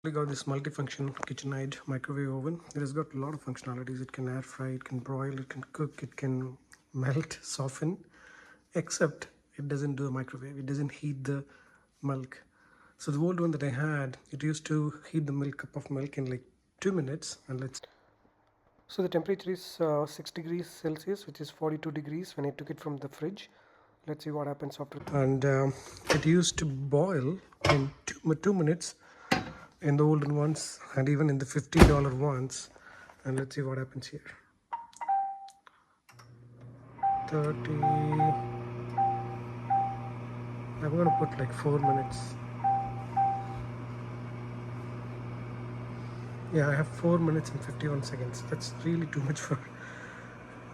We got this multifunction KitchenAid microwave oven. It has got a lot of functionalities. It can air fry, it can broil, it can cook, it can melt, soften, except it doesn't do a microwave. It doesn't heat the milk. So the old one that I had, it used to heat the cup of milk in like 2 minutes. And so the temperature is 6 degrees Celsius, which is 42 degrees when I took it from the fridge. Let's see what happens after. And it used to boil in 2 minutes in the olden ones and even in the $50 ones. And let's see what happens here. 30. I'm going to put like 4 minutes. Yeah, I have 4 minutes and 51 seconds. That's really too much for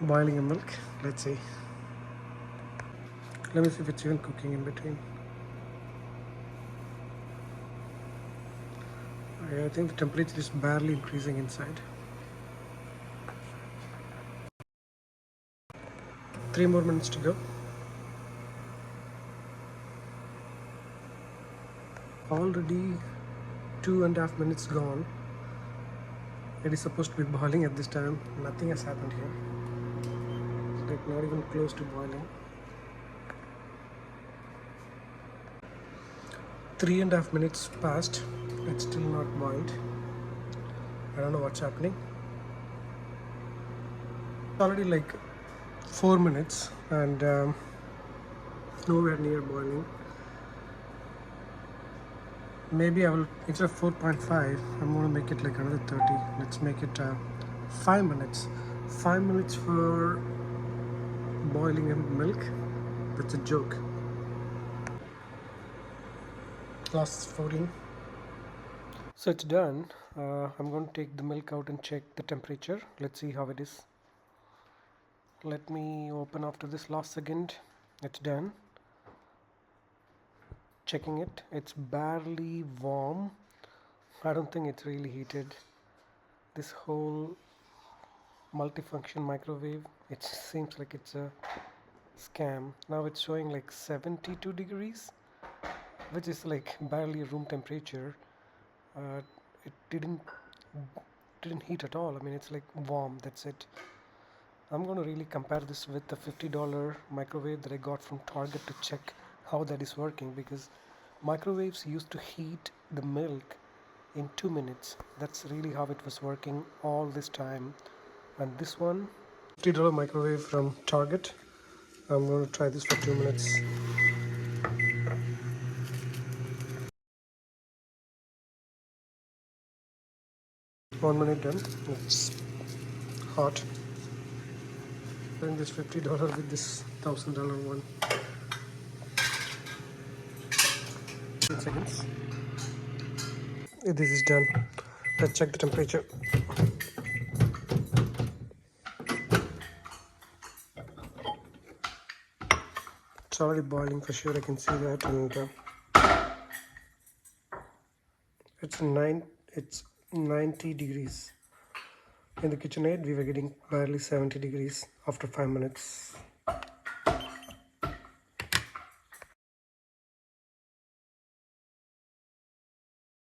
boiling a milk. Let's see. Let me see if it's even cooking in between. I think the temperature is barely increasing inside. 3 more minutes to go. Already 2.5 minutes gone. It is supposed to be boiling at this time. Nothing has happened here. It's like not even close to boiling. 3.5 minutes passed. It's still not boiled. I don't know what's happening. It's already like 4 minutes and nowhere near boiling. Maybe I will, instead of 4.5, I'm going to make it like another 30. Let's make it 5 minutes. 5 minutes for boiling milk. That's a joke. Last 14. So it's done. I'm going to take the milk out and check the temperature. Let's see how it is. Let me open after this last second. It's done. Checking it. It's barely warm. I don't think it's really heated. This whole multifunction microwave, it seems like it's a scam. Now it's showing like 72 degrees, which is like barely room temperature. It didn't heat at all. I mean, it's like warm, that's it. I'm going to really compare this with the $50 microwave that I got from Target to check how that is working, because microwaves used to heat the milk in 2 minutes. That's really how it was working all this time. And this one, $50 microwave from Target. I'm going to try this for 2 minutes. One minute done. It's hot. Bring this $50 with this $1,000 one. 10 seconds. This is done. Let's check the temperature. It's already boiling for sure. I can see that, and it's 90 degrees. In the KitchenAid, we were getting barely 70 degrees after 5 minutes.